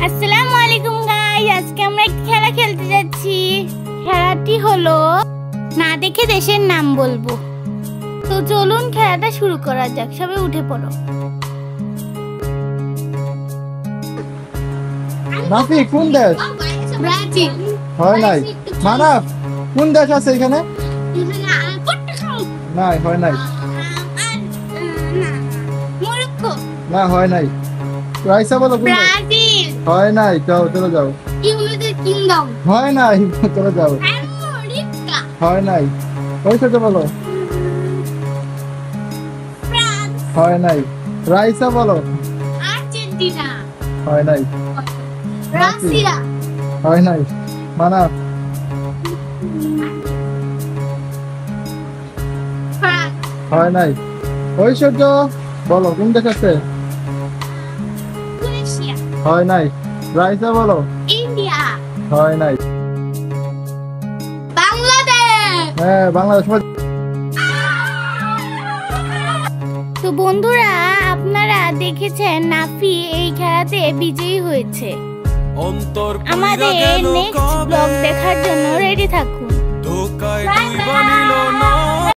আসসালামু আলাইকুম গাইস, আজকে আমরা একটা খেলা খেলতে যাচ্ছি। খেলাটি হলো না দেখে দেশের নাম বলবো। তো চলুন খেলাটা শুরু করা যাক, সবাই উঠে পড়ো। নাফি কোন দেশ? ব্রাজিল। হয় নাই। মানব কোন দেশ আছে এখানে? নাই, হয় নাই। মরক্কো। না, হয় নাই। রাইসা বলো কোন দেশ? ব্রাজিল। হয় নাই, যাও চলে যাও। United kingdom. হয় নাই, চলে যাও। আমেরিকা। হয় নাই। ওই সাথে বলো। ফ্রান্স। হয় নাই। রাইসা বলো। আর্জেন্টিনা। হয় নাই। রাশিয়া। হয় নাই। মানব ফ্রান্স। হয় নাই। ঐশ্বর্য বলো কোন দেশ আছে? ক্রোয়েশিয়া। হয় নাই। রাইসা বলো। ইন্ডিয়া। হয় নাই। বাংলাদেশ। হ্যাঁ, বাংলাদেশ। তো বন্ধুরা, আপনারা দেখেছেন নাফি এই খেলাতে বিজয়ী হয়েছে। আমাদের নেক্সট ব্লগ দেখার জন্য রেডি থাকুন।